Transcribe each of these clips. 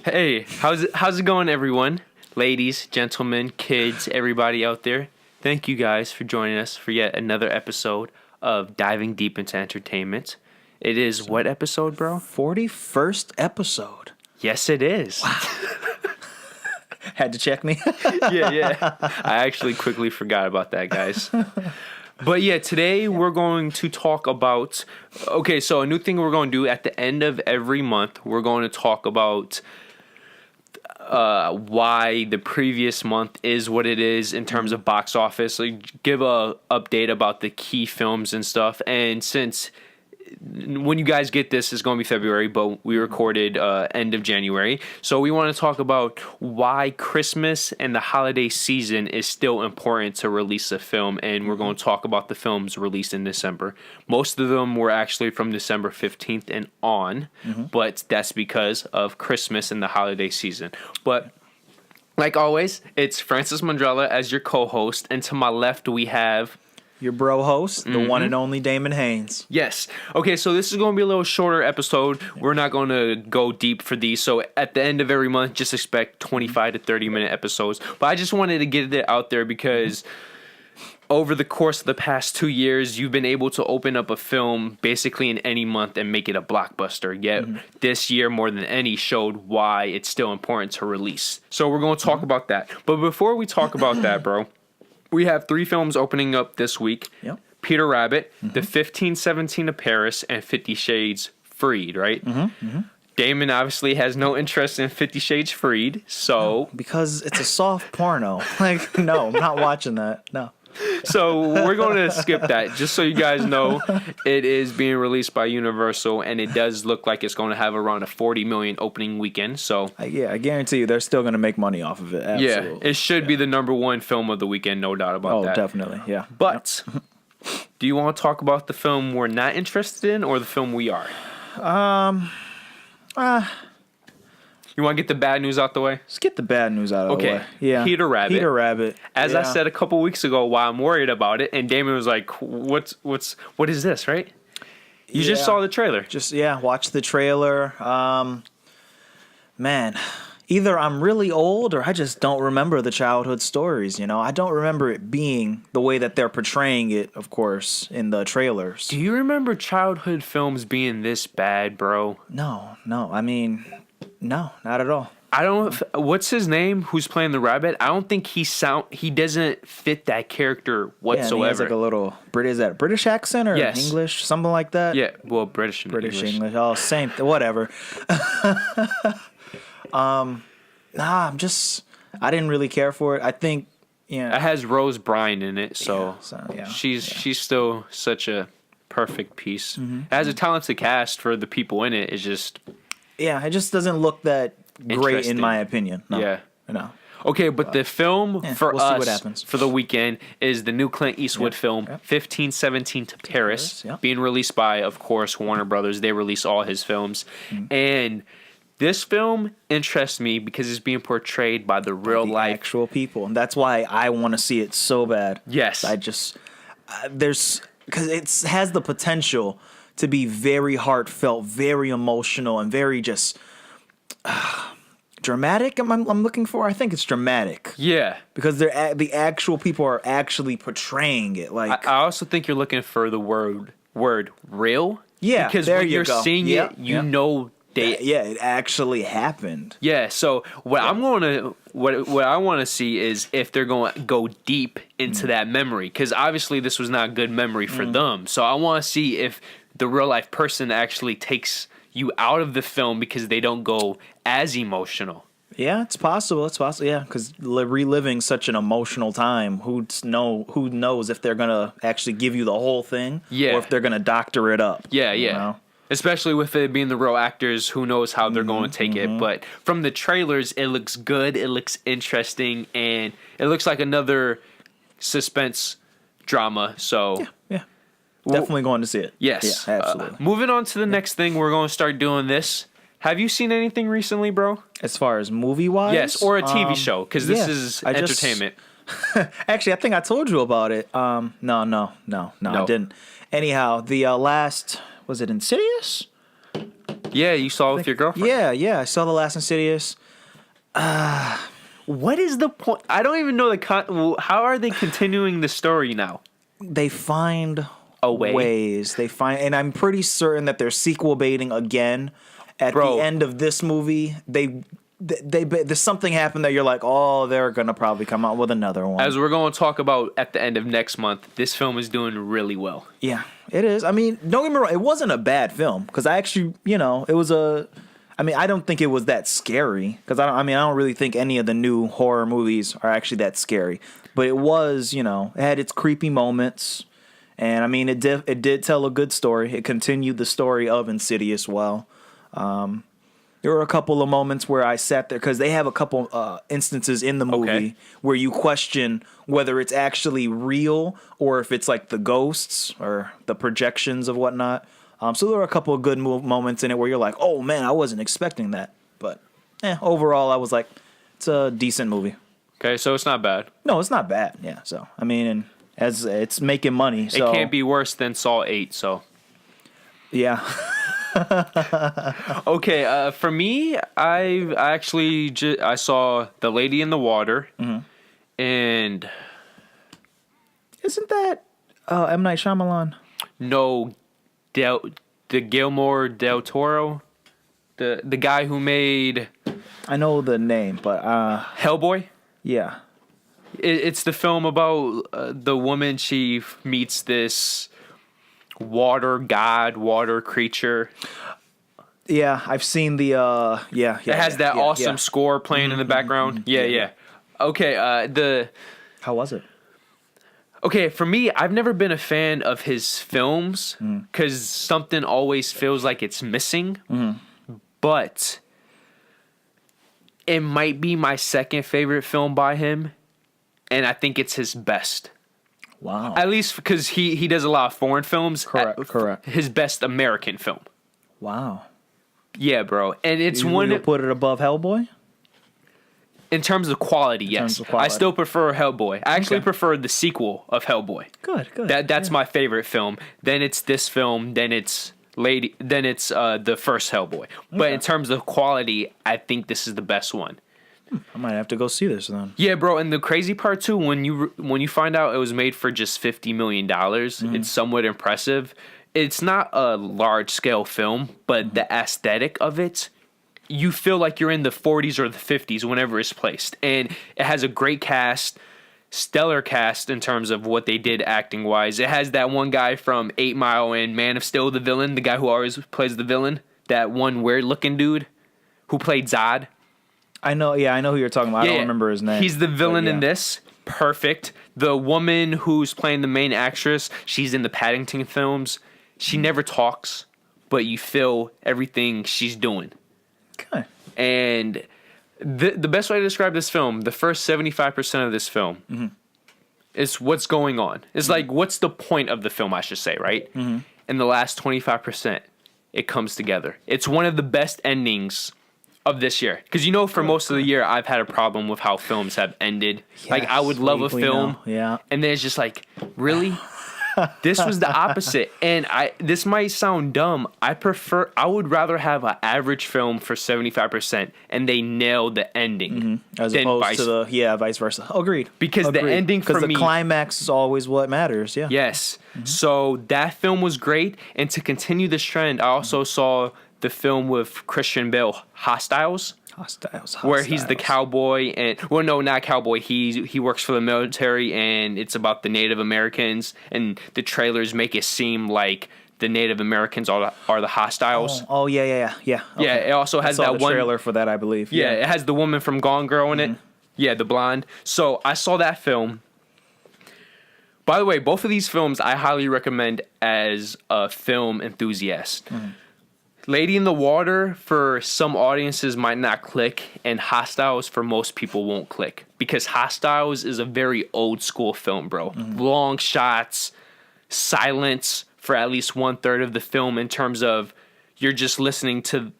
Hey, how's it going, everyone? Ladies, gentlemen, kids, everybody out there. Thank you guys for joining us for yet another episode of Diving Deep into Entertainment. It is what episode, bro? 41st episode. Yes, it is. Wow. Had to check me. Yeah. I actually quickly forgot about that, guys. But yeah, today we're going to talk about... Okay, so a new thing we're going to do at the end of every month, we're going to talk about why the previous month is what it is in terms of box office. Like, give a update about the key films and stuff. And since... when you guys get this, it's going to be February, but we recorded end of January. So we want to talk about why Christmas and the holiday season is still important to release a film, and we're going to talk about the films released in December. Most of them were actually from December 15th and on, but that's because of Christmas and the holiday season. But like always, it's Francis Mandrella as your co-host, and to my left we have... your bro host, the one and only Damon Haynes. Yes. Okay, so this is going to be a little shorter episode. We're not going to go deep for these. So at the end of every month, just expect 25 to 30-minute episodes. But I just wanted to get it out there because over the course of the past 2 years, you've been able to open up a film basically in any month and make it a blockbuster. Yet this year, more than any, showed why it's still important to release. So we're going to talk about that. But before we talk about that, bro... we have 3 films opening up this week. Yep. Peter Rabbit, The 1517 of Paris, and 50 Shades Freed, right? Damon obviously has no interest in 50 Shades Freed, so... No, because it's a soft porno. Like, no, I'm not watching that. No. So we're going to skip that. Just so you guys know, it is being released by Universal, and it does look like it's going to have around a $40 million opening weekend. So I guarantee you they're still going to make money off of it. Absolutely. Yeah, it should be the number 1 film of the weekend, no doubt about that. Oh, definitely, yeah. But do you want to talk about the film we're not interested in or the film we are? You want to get the bad news out the way? Let's get the bad news out of the way. Yeah. Peter Rabbit. Peter Rabbit. As I said a couple weeks ago, why I'm worried about it, and Damon was like, what is this, right? You just saw the trailer. Watch the trailer. Man, either I'm really old or I just don't remember the childhood stories, you know? I don't remember it being the way that they're portraying it, of course, in the trailers. Do you remember childhood films being this bad, bro? No. I mean... no, not at all. I don't... what's his name? Who's playing the rabbit? I don't think he doesn't fit that character whatsoever. Yeah, he has like a little... is that a British accent or English? Something like that? Yeah, well, British and English. Oh, same. Whatever. I didn't really care for it. I think... yeah, it has Rose Byrne in it, so yeah. She's still such a perfect piece. It has a talented cast for the people in it. It's just... yeah, it just doesn't look that great in my opinion. No. Yeah. No. Okay, but the film for we'll us see what happens. for the weekend is the new Clint Eastwood film, 1517 to Paris, being released by, of course, Warner Brothers. They release all his films. And this film interests me because it's being portrayed by the real life actual people. And that's why I want to see it so bad. Yes. I just because it has the potential to be very heartfelt, very emotional, and very just dramatic. I'm looking for. I think it's dramatic. Yeah, because the actual people are actually portraying it. Like I also think you're looking for the word real. Yeah, because there when you're go. seeing it, you know it actually happened. Yeah, so what I want to see is if they're going to go deep into that memory, because obviously this was not a good memory for them. So I want to see if the real life person actually takes you out of the film because they don't go as emotional. Yeah, it's possible. Yeah, because reliving such an emotional time, who knows if they're gonna actually give you the whole thing, or if they're gonna doctor it up. Yeah. You know? Especially with it being the real actors, who knows how they're going to take it. But from the trailers, it looks good, it looks interesting, and it looks like another suspense drama. So yeah. Definitely going to see it. Yes. Yeah, absolutely. Moving on to the next thing, we're going to start doing this. Have you seen anything recently, bro? As far as movie-wise? Yes, or a TV show, because this is entertainment. Actually, I think I told you about it. No, I didn't. Anyhow, the last... was it Insidious? Yeah, you saw it with your girlfriend. Yeah, I saw the last Insidious. What is the point? I don't even know how are they continuing the story now? They find A way? ways. And I'm pretty certain that they're sequel baiting again. At the end of this movie, there's something happened that you're like, oh, they're gonna probably come out with another one. As we're going to talk about at the end of next month, this film is doing really well. Yeah, it is. I mean, don't get me wrong, it wasn't a bad film because I actually, it was I don't think it was that scary because I don't really think any of the new horror movies are actually that scary. But it was, it had its creepy moments, and I mean, it did tell a good story. It continued the story of Insidious well. There were a couple of moments where I sat there because they have a couple instances in the movie where you question whether it's actually real or if it's like the ghosts or the projections of whatnot. So there were a couple of good moments in it where you're like, oh man, I wasn't expecting that. But overall, I was like, it's a decent movie. Okay, so it's not bad. No, it's not bad. Yeah, so I mean, and as it's making money, so it can't be worse than Saw 8. So yeah. Okay, for me, I actually I saw The Lady in the Water, and isn't that M. Night Shyamalan? No, the Guillermo del Toro, the guy who made. I know the name, but Hellboy. Yeah, it's the film about the woman. She meets this water creature. Yeah, I've seen the It has that awesome score playing in the background. Yeah. Okay, how was it? Okay, for me, I've never been a fan of his films because something always feels like it's missing. But it might be my second favorite film by him, and I think it's his best. Wow. At least because he does a lot of foreign films. Correct. His best American film. Wow. Yeah, bro. And it's you put it above Hellboy? In terms of quality, yes. I still prefer Hellboy. I actually prefer the sequel of Hellboy. Good. That's my favorite film. Then it's this film, then it's the first Hellboy. But in terms of quality, I think this is the best one. I might have to go see this then. Yeah, bro, and the crazy part too, when you find out it was made for just $50 million, it's somewhat impressive. It's not a large scale film, but the aesthetic of it, you feel like you're in the 40s or the 50s whenever it's placed. And it has a great cast, stellar cast in terms of what they did acting wise. It has that one guy from 8 Mile and Man of Steel, the villain, the guy who always plays the villain, that one weird looking dude who played Zod. I know who you're talking about. I don't remember his name. He's the villain in this. Perfect. The woman who's playing the main actress, she's in the Paddington films. She never talks, but you feel everything she's doing. Okay. And the best way to describe this film, the first 75% of this film is what's going on. It's like, what's the point of the film, I should say, right? And the last 25%, it comes together. It's one of the best endings of this year. Because for most of the year, I've had a problem with how films have ended. Yes, like, I would love a film, and then it's just like, really? This was the opposite. And this might sound dumb. I would rather have an average film for 75% and they nail the ending. As opposed to vice versa. Agreed. Because the ending for me... Because the climax is always what matters, yeah. Yes. So that film was great. And to continue this trend, I also saw the film with Christian Bale, Hostiles. Where he's the cowboy not cowboy. He works for the military, and it's about the Native Americans. And the trailers make it seem like the Native Americans are the hostiles. Oh yeah. Okay. Yeah, it also has that one trailer for that, I believe. Yeah, it has the woman from Gone Girl in it. Yeah, the blonde. So I saw that film. By the way, both of these films I highly recommend as a film enthusiast. Lady in the Water for some audiences might not click, and Hostiles for most people won't click. Because Hostiles is a very old school film, bro. Long shots, silence for at least 1/3 of the film in terms of you're just listening to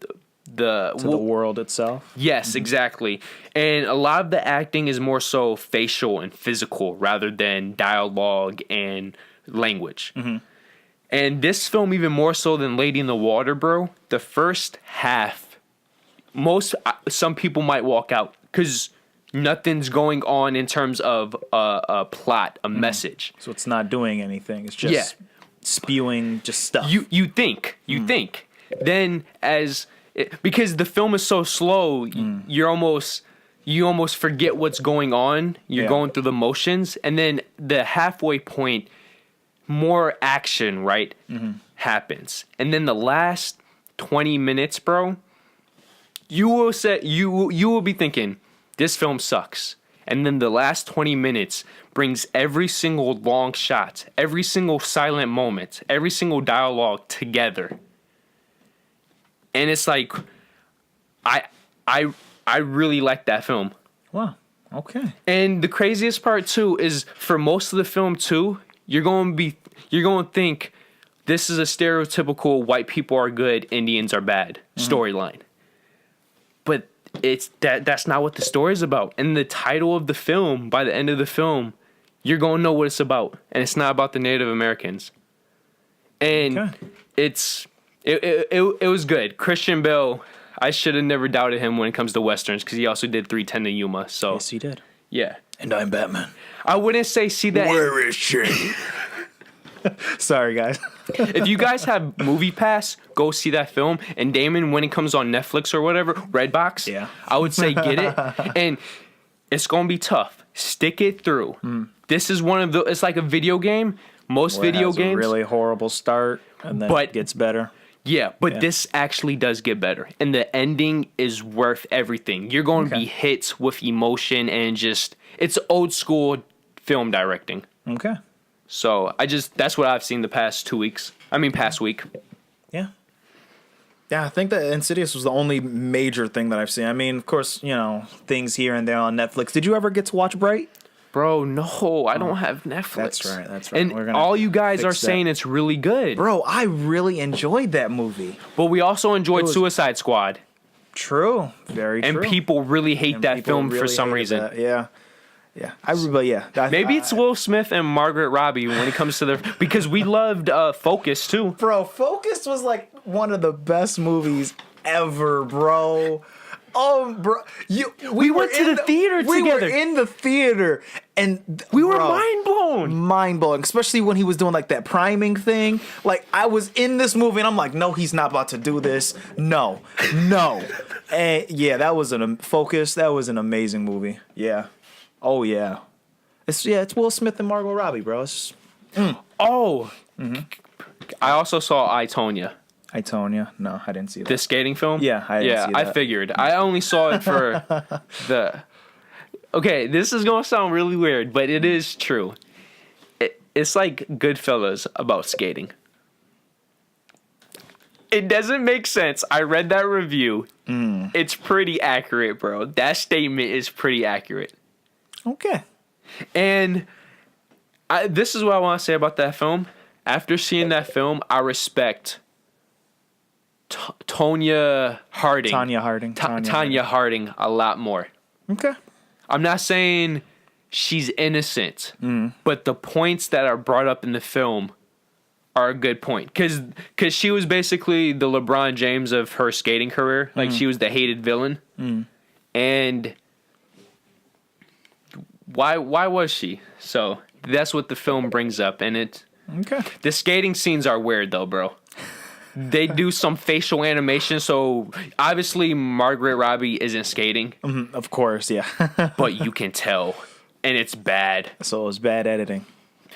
the world itself. Yes, exactly. And a lot of the acting is more so facial and physical rather than dialogue and language. And this film, even more so than Lady in the Water, bro, the first half, some people might walk out because nothing's going on in terms of a plot, a message. So it's not doing anything. It's just spewing just stuff. You think. Then because the film is so slow, you almost forget what's going on. You're going through the motions, and then the halfway point, more action, right, happens. And then the last 20 minutes, bro, you will be thinking, this film sucks. And then the last 20 minutes brings every single long shot, every single silent moment, every single dialogue together. And it's like, I really like that film. Wow. Okay. And the craziest part too is for most of the film too, you're going to think this is a stereotypical white people are good, Indians are bad storyline. But that's not what the story is about. And the title of the film, by the end of the film, you're going to know what it's about. And it's not about the Native Americans. And it was good. Christian Bale, I should have never doubted him when it comes to Westerns because he also did 3:10 to Yuma. So Yes, he did. Yeah. And I'm Batman. I wouldn't say see that. Where is she? Sorry, guys. If you guys have Movie Pass, go see that film. And Damon, when it comes on Netflix or whatever, Redbox, I would say get it. And it's going to be tough. Stick it through. This is one of the, it's like a video game. Most video games. A really horrible start, and then it gets better. Yeah, but this actually does get better. And the ending is worth everything. You're going to be hit with emotion and just, it's old school film directing. Okay. So that's what I've seen the past past week. Yeah. Yeah, I think that Insidious was the only major thing that I've seen. I mean, of course, things here and there on Netflix. Did you ever get to watch Bright? Bro, no, I don't have Netflix. That's right. And all you guys are saying it's really good. Bro, I really enjoyed that movie. But we also enjoyed Suicide Squad. True. Very true. And people really hate that film for some reason. That. Yeah. Maybe it's Will Smith and Margaret Robbie when it comes to because we loved Focus too. Bro, Focus was like one of the best movies ever, bro. Oh, bro, we went to the theater together. We were in the theater, and we were mind blown, especially when he was doing like that priming thing. Like I was in this movie, and I'm like, no, he's not about to do this. No. And that was Focus. That was an amazing movie. Yeah. Oh yeah. It's Will Smith and Margot Robbie, bro. It's I also saw I, Tonya. No, I didn't see that. The skating film? Yeah, I didn't see that. I figured. I only saw it for the... Okay, this is going to sound really weird, but it is true. It's like Goodfellas about skating. It doesn't make sense. I read that review. It's pretty accurate, bro. That statement is pretty accurate. Okay. And this is what I want to say about that film. After seeing that film, I respect... Tanya Harding a lot more. Okay. I'm not saying she's innocent, but the points that are brought up in the film are a good point. Because she was basically the LeBron James of her skating career. Like, she was the hated villain. And why was she? So that's what the film brings up. And the skating scenes are weird, though, bro. They do some facial animation, so obviously Margaret Robbie isn't skating. Of course, yeah. But you can tell, and it's bad. So it was bad editing.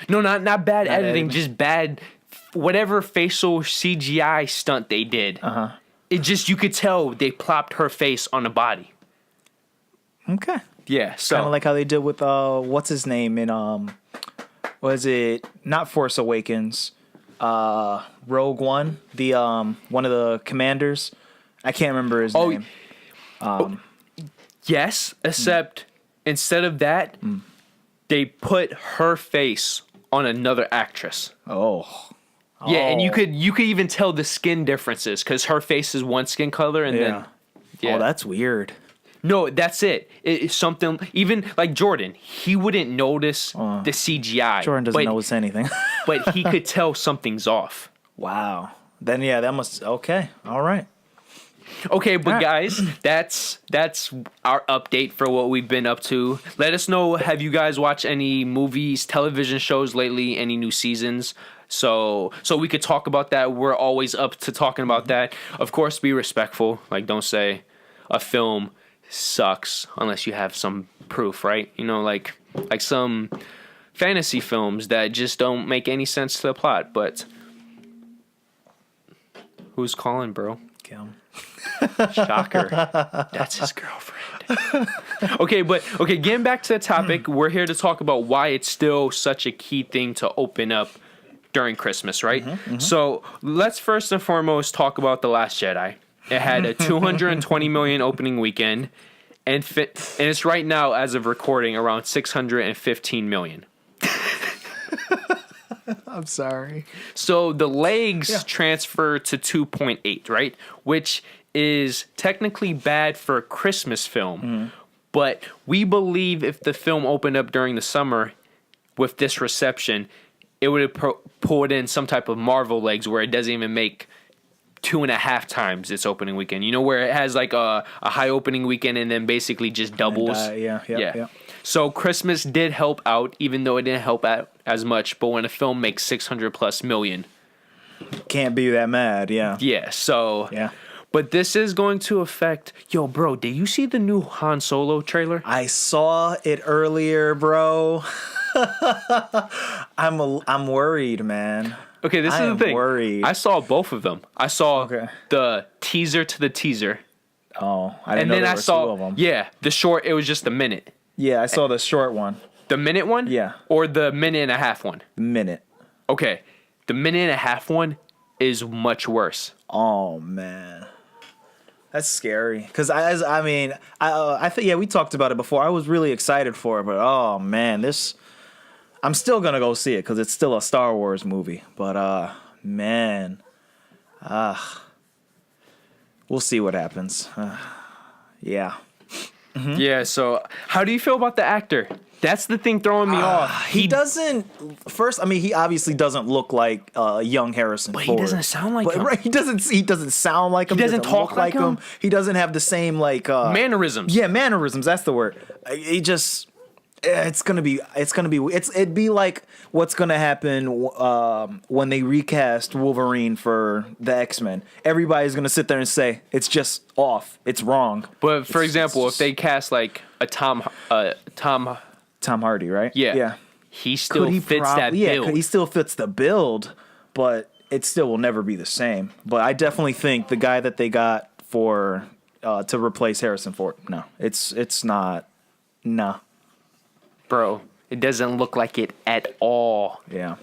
No, not bad editing, just bad, whatever facial CGI stunt they did. It just, you could tell they plopped her face on the body. Okay. Yeah, so. Kind of like how they did with, what's his name in, was it, not Force Awakens, Rogue One, the one of the commanders. I can't remember his name. Yes, except instead of that, they put her face on another actress. Yeah, and you could even tell the skin differences because her face is one skin color, and then Oh, that's weird. No, that's it. It's something, even like Jordan, he wouldn't notice the CGI. Jordan doesn't notice anything. But he could tell something's off. Wow. Then yeah, that must okay. All right. Okay, but guys, that's our update for what we've been up to. Let us know, have you guys watched any movies, television shows lately, any new seasons? So we could talk about that. We're always up to talking about that. Of course, be respectful. Like, don't say a film sucks unless you have some proof, right? You know, like some fantasy films that just don't make any sense to the plot. But who's calling, bro? Kim. Shocker. That's his girlfriend. Okay, getting back to the topic, we're here to talk about why it's still such a key thing to open up during Christmas, right? So let's first and foremost talk about The Last Jedi. It had a 220 million opening weekend, and it's right now, as of recording, around 615 million. I'm sorry. So the legs transfer to 2.8, right? Which is technically bad for a Christmas film. But we believe if the film opened up during the summer with this reception, it would have pulled in some type of Marvel legs where it doesn't even make 2.5 times its opening weekend. You know, where it has like a high opening weekend and then basically just doubles. Yeah. So Christmas did help out, even though it didn't help out as much. But when a film makes 600+ million, can't be that mad. Yeah. Yeah. So. Yeah. But this is going to affect. Yo, bro, did you see the new Han Solo trailer? I saw it earlier, bro. I'm worried, man. Okay, this is the thing. Worried. I saw both of them. I saw the teaser to the teaser. Oh, I didn't know there were two of them. Yeah, the short. It was just a minute. Yeah, I saw the short one. The minute one? Yeah. Or the minute and a half one? Minute. Okay, the minute and a half one is much worse. Oh man, that's scary. Cause I think we talked about it before. I was really excited for it, but oh man, I'm still gonna go see it because it's still a Star Wars movie. But man, we'll see what happens. Yeah. Mm-hmm. Yeah. So, how do you feel about the actor? That's the thing throwing me off. He doesn't. First, I mean, he obviously doesn't look like young Harrison Ford. He doesn't sound like him. Right, he doesn't sound like him. He doesn't talk look like him. He doesn't have the same mannerisms. Yeah, mannerisms. That's the word. He just. It'd be like what's gonna happen when they recast Wolverine for the X-Men. Everybody's gonna sit there and say it's just off, it's wrong. But for example, if they cast like a Tom Hardy, right? Yeah. He still fits that build. Yeah, he still fits the build, but it still will never be the same. But I definitely think the guy that they got for to replace Harrison Ford, no, it's not. No. Bro, it doesn't look like it at all. Yeah.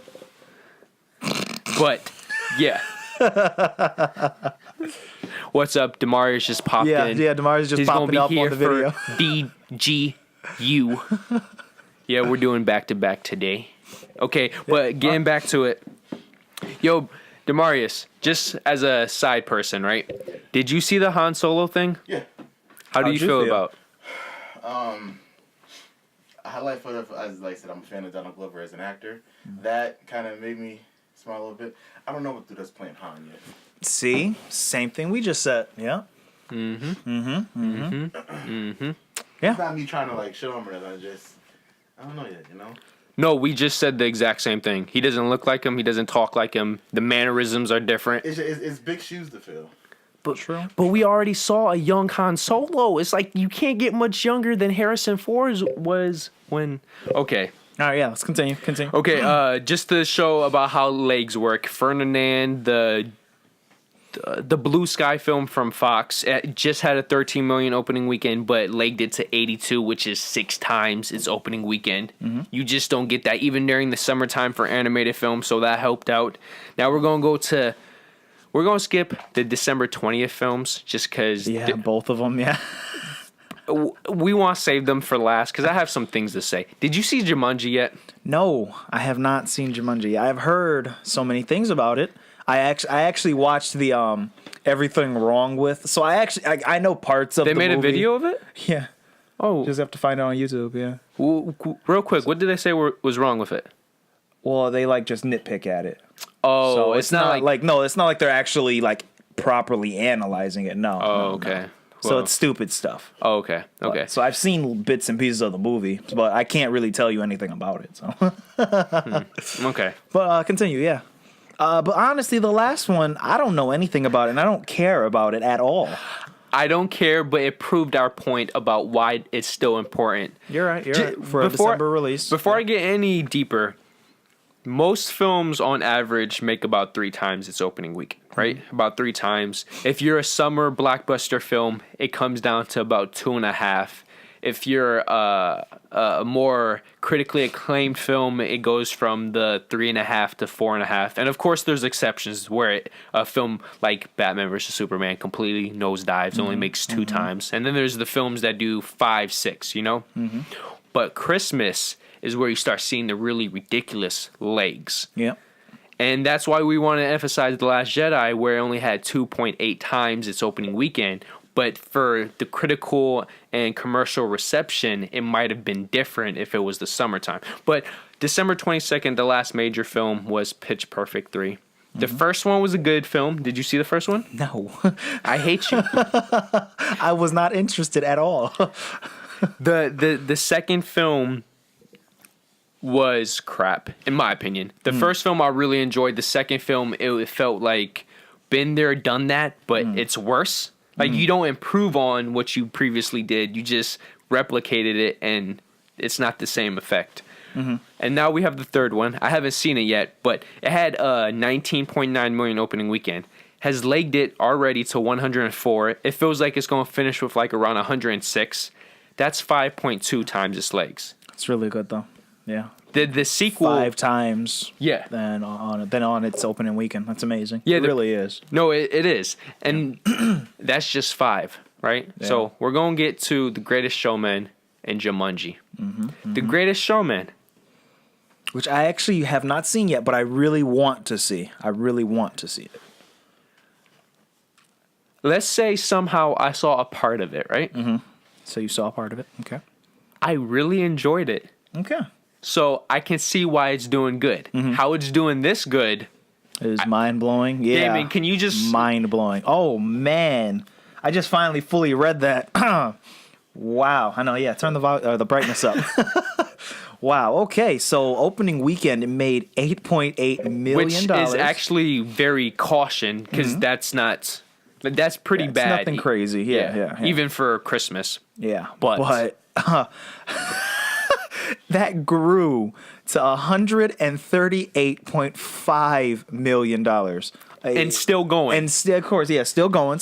But, yeah. What's up? Demarius just popped in. Yeah, Demarius just popping up on the video. DGU. Yeah, we're doing back-to-back today. Okay, but getting back to it. Yo, Demarius, just as a side person, right? Did you see the Han Solo thing? Yeah. How do you feel about? I highlight for as I said, I'm a fan of Donald Glover as an actor. That kind of made me smile a little bit. I don't know what dude that's playing Han yet. See, same thing we just said. Yeah. Yeah. It's not me trying to like show him or anything. I don't know yet. You know. No, we just said the exact same thing. He doesn't look like him. He doesn't talk like him. The mannerisms are different. It's big shoes to fill. But we already saw a young Han Solo. It's like you can't get much younger than Harrison Ford was when. Okay. All right, yeah, let's continue. Okay, just to show about how legs work. Ferdinand, the Blue Sky film from Fox, it just had a 13 million opening weekend, but legged it to 82, which is 6 times its opening weekend. Mm-hmm. You just don't get that even during the summertime for animated films, so that helped out. Now we're going to skip the December 20th films just because... Yeah, both of them, yeah. We want to save them for last because I have some things to say. Did you see Jumanji yet? No, I have not seen Jumanji. I've heard so many things about it. I actually watched the everything wrong with. So I know parts of They the made movie. a video of it? Yeah. Oh. Just have to find it on YouTube, yeah. Real quick, what did they say was wrong with it? Well, they like just nitpick at it. Oh, So it's not like no, it's not like they're actually like properly analyzing it. No. Oh, no, okay. no. So Well, it's stupid stuff. Oh, okay. Okay. So I've seen bits and pieces of the movie, but I can't really tell you anything about it. So, Okay. but continue, yeah. But honestly, the last one, I don't know anything about it, and I don't care about it at all. I don't care, but it proved our point about why it's still important. You're right. You're J- right. For a December release. Before I get any deeper, most films on average make about 3 times its opening week, right? About 3 times. If you're a summer blockbuster film, it comes down to about 2.5. If you're a more critically acclaimed film, it goes from the 3.5 to 4.5. And of course, there's exceptions where a film like Batman vs Superman completely nosedives, only makes 2 times. And then there's the films that do 5, 6. You know. But Christmas is where you start seeing the really ridiculous legs. Yeah. And that's why we want to emphasize The Last Jedi, where it only had 2.8 times its opening weekend. But for the critical and commercial reception, it might have been different if it was the summertime. But December 22nd, the last major film was Pitch Perfect 3. The first one was a good film. Did you see the first one? No. I hate you. I was not interested at all. The second film was crap, in my opinion. The first film I really enjoyed. The second film, it felt like been there, done that, but it's worse. Like, you don't improve on what you previously did. You just replicated it, and it's not the same effect. And now we have the third one. I haven't seen it yet, but it had a 19.9 million opening weekend. Has legged it already to 104. It feels like it's going to finish with like around 106. That's 5.2 times its legs. It's really good though. Yeah. The sequel 5 times. Yeah. Than on its opening weekend. That's amazing. Yeah, it really is. No, it is. And that's just 5, right? Yeah. So we're going to get to The Greatest Showman and Jumanji. The Greatest Showman. Which I actually have not seen yet, but I really want to see. I really want to see it. Let's say somehow I saw a part of it, right? So you saw part of it? Okay. I really enjoyed it. Okay. So I can see why it's doing good. How it's doing this good. It is mind-blowing. Yeah. Damon, can you just... Mind-blowing. Oh, man. I just finally fully read that. Wow. I know, yeah. Turn the brightness up. Wow. Okay. So opening weekend, it made $8.8 million. Which is actually very caution, because that's pretty It's bad. nothing crazy. Yeah. Even for Christmas. Yeah. But that grew to $138.5 million. And still going. And still, of course, yeah, still going.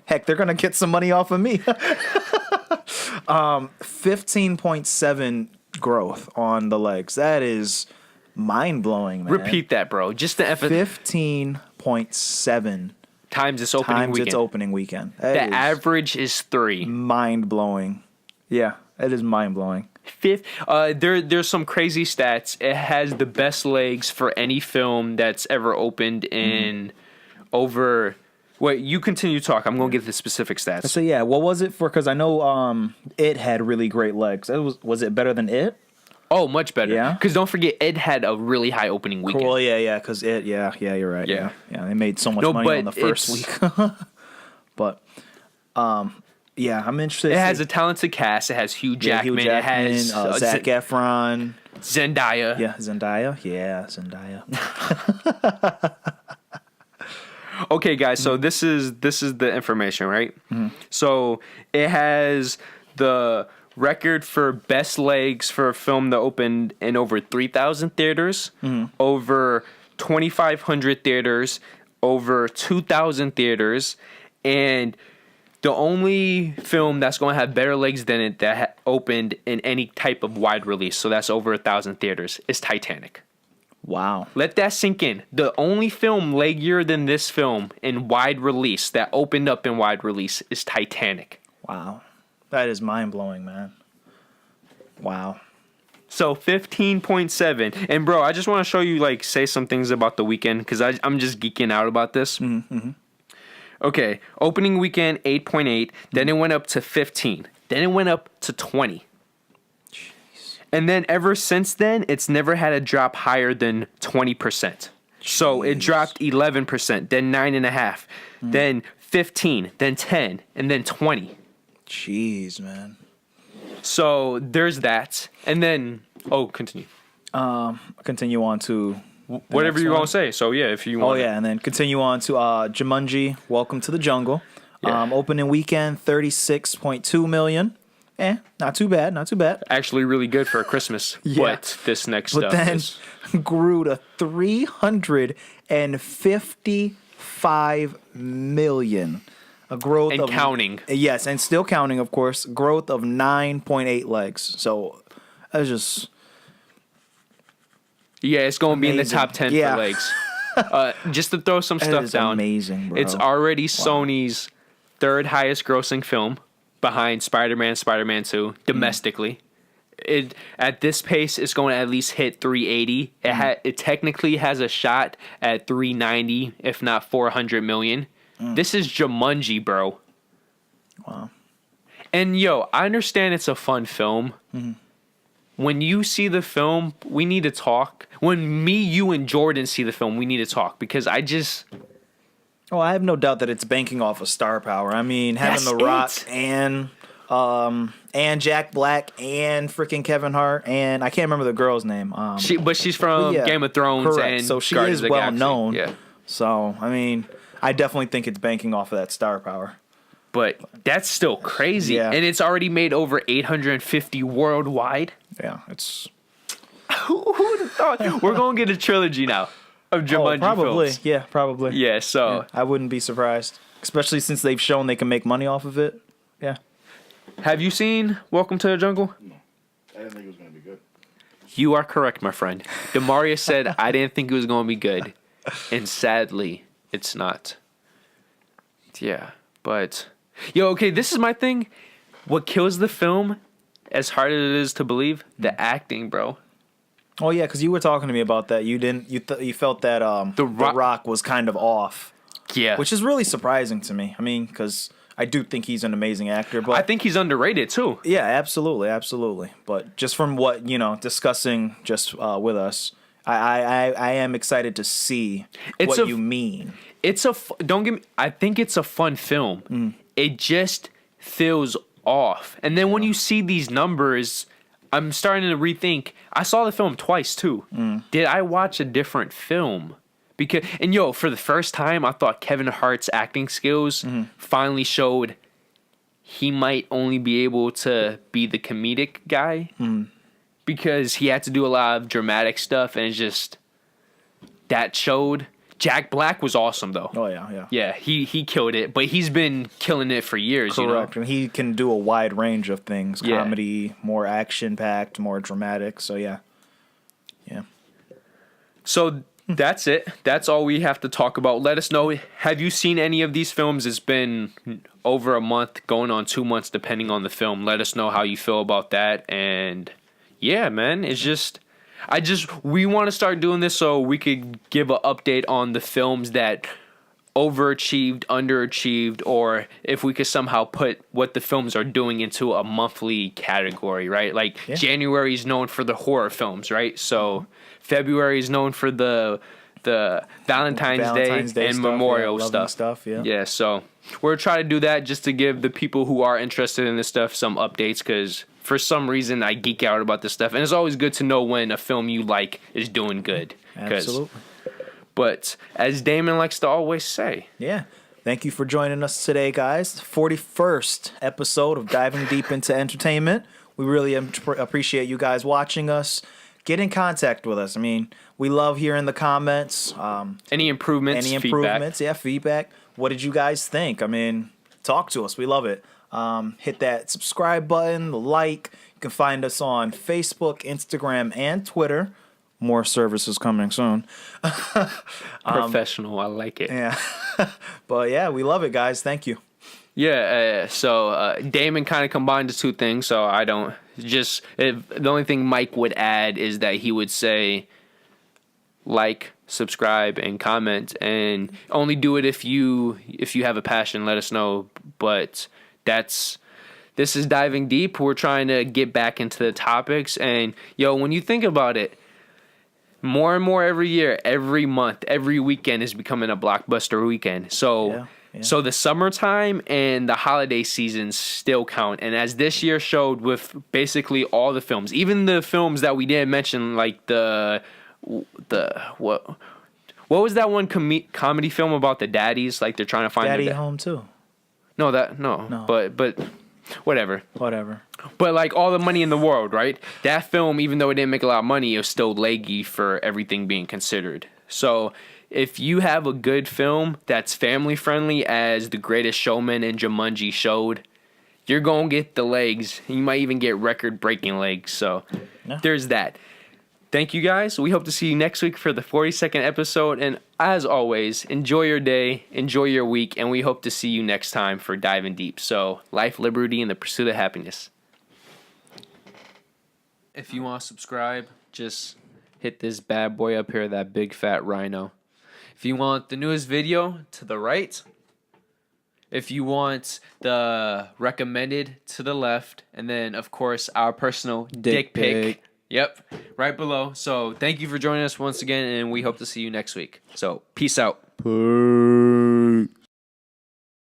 Heck, they're gonna get some money off of me. 15.7 growth on the legs. That is mind blowing, man. Repeat that, bro. Just the 15.7 times its opening weekend. That The is average is 3. mind blowing. Yeah, it is mind blowing. There's some crazy stats. It has the best legs for any film that's ever opened in over. Wait, you continue to talk. I'm gonna get the specific stats. So yeah, what was it for? Because I know it had really great legs. Was it better than it? Oh, much better. Yeah? Because don't forget, it had a really high opening weekend. Cool. Yeah. Because you're right. Yeah. Yeah. They made so much money on the first week. But yeah, I'm interested. It has a talented cast. It has Hugh Jackman. It has Zac Efron. Zendaya. Yeah, Zendaya. Yeah, Zendaya. Okay, guys. So this is the information, right? So it has the record for best legs for a film that opened in over 3,000 theaters, over 2,500 theaters, over 2,000 theaters, and the only film that's going to have better legs than it that opened in any type of wide release, so that's over 1,000 theaters, is Titanic. Wow. Let that sink in. The only film leggier than this film in wide release that opened up in wide release is Titanic. Wow. That is mind blowing, man. Wow. So 15.7. And bro, I just want to show you, say some things about the weekend, because I'm just geeking out about this. Okay, opening weekend 8.8, then it went up to 15, then it went up to 20. Jeez. And then ever since then, it's never had a drop higher than 20%. So it dropped 11%, then 9.5%, then 15, then 10, and then 20. Jeez, man. So there's that. And then, continue. Continue on to whatever you want to say. So yeah, if you want. Oh yeah, and then continue on to Jumanji: Welcome to the Jungle. Yeah. Opening weekend 36.2 million. Not too bad, not too bad. Actually, really good for Christmas. Yeah. But this next But stuff then is grew to 355 million. A growth and of counting. Yes, and still counting, of course. Growth of 9.8 legs. So that's just. Yeah, it's going to be in the Amazing. top 10 Yeah. for legs. Just to throw some That stuff is down. amazing, bro. It's already Sony's third highest grossing film behind Spider-Man, Spider-Man 2 domestically. It at this pace it's going to at least hit 380. It technically has a shot at 390 if not 400 million. This is Jumanji, bro. Wow. And yo, I understand it's a fun film. When you see the film, we need to talk. When me, you, and Jordan see the film, we need to talk because I just. Oh, I have no doubt that it's banking off of star power. I mean, having That's The Rock it. and Jack Black and freaking Kevin Hart and I can't remember the girl's name. She's from yeah, Game of Thrones correct. and So she Guardians is of the well Galaxy. known. Yeah. So I mean, I definitely think it's banking off of that star power. But that's still crazy. Yeah. And it's already made over 850 worldwide. Yeah, it's Who would have thought? We're going to get a trilogy now of Jumanji probably. films. Yeah, probably. Yeah, so. Yeah, I wouldn't be surprised, especially since they've shown they can make money off of it. Yeah. Have you seen Welcome to the Jungle? No, I didn't think it was gonna be good. You are correct, my friend. Demaria said, I didn't think it was going to be good. And sadly, it's not. Yeah, but. Yo, okay, this is my thing. What kills the film, as hard as it is to believe, the acting, bro. Oh yeah, because you were talking to me about that. You didn't. You felt that The Rock was kind of off. Yeah. Which is really surprising to me. I mean, because I do think he's an amazing actor. But I think he's underrated, too. yeah, absolutely, absolutely. But just from what discussing just with us, I am excited to see what you mean. It's don't get me. I think it's a fun film. It just feels off. And then when you see these numbers, I'm starting to rethink. I saw the film twice too. Did I watch a different film? Because for the first time, I thought Kevin Hart's acting skills finally showed he might only be able to be the comedic guy because he had to do a lot of dramatic stuff, and it's just that showed. Jack Black was awesome though. Oh yeah. Yeah, he killed it, but he's been killing it for years. Correct, and he can do a wide range of things: Yeah. comedy, more action-packed, more dramatic. So yeah. So that's it. That's all we have to talk about. Let us know. Have you seen any of these films? It's been over a month, going on 2 months, depending on the film. Let us know how you feel about that. And yeah, man, it's just. We want to start doing this so we could give an update on the films that overachieved, underachieved, or if we could somehow put what the films are doing into a monthly category, right? Like January is known for the horror films, right? So February is known for the Valentine's Day and stuff, Memorial loving stuff. Yeah. Yeah, so we're trying to do that just to give the people who are interested in this stuff some updates because for some reason I geek out about this stuff. And it's always good to know when a film you like is doing good. Absolutely. But as Damon likes to always say. Yeah. Thank you for joining us today, guys. 41st episode of Diving Deep into Entertainment. We really appreciate you guys watching us. Get in contact with us. I mean, we love hearing the comments. Any improvements, feedback. Yeah, feedback. What did you guys think? I mean, talk to us. We love it. Hit that subscribe button, the like. You can find us on Facebook, Instagram, and Twitter. More services coming soon. Professional, I like it. Yeah. But yeah, we love it, guys. Thank you. Yeah, so Damon kind of combined the two things, so I don't the only thing Mike would add is that he would say like, subscribe, and comment. And only do it if you have a passion. Let us know. But this is Diving Deep. We're trying to get back into the topics. And when you think about it, more and more every year, every month, every weekend is becoming a blockbuster weekend. So. Yeah. So the summertime and the holiday seasons still count. And as this year showed with basically all the films, even the films that we didn't mention, like what was that one comedy film about the daddies? Like they're trying to find Daddy Home too. No. But whatever. But like all the money in the world, right? That film, even though it didn't make a lot of money, it was still leggy for everything being considered. So if you have a good film that's family friendly, as The Greatest Showman and Jumanji showed, you're going to get the legs. You might even get record breaking legs. So There's that. Thank you guys. We hope to see you next week for the 42nd episode. And as always, enjoy your day, enjoy your week, and we hope to see you next time for Diving Deep. So life, liberty, and the pursuit of happiness. If you want to subscribe, just hit this bad boy up here, that big fat rhino. If you want the newest video, to the right. If you want the recommended, to the left. And then, of course, our personal dick pic. Yep, right below. So thank you for joining us once again, and we hope to see you next week. So peace out. Peace.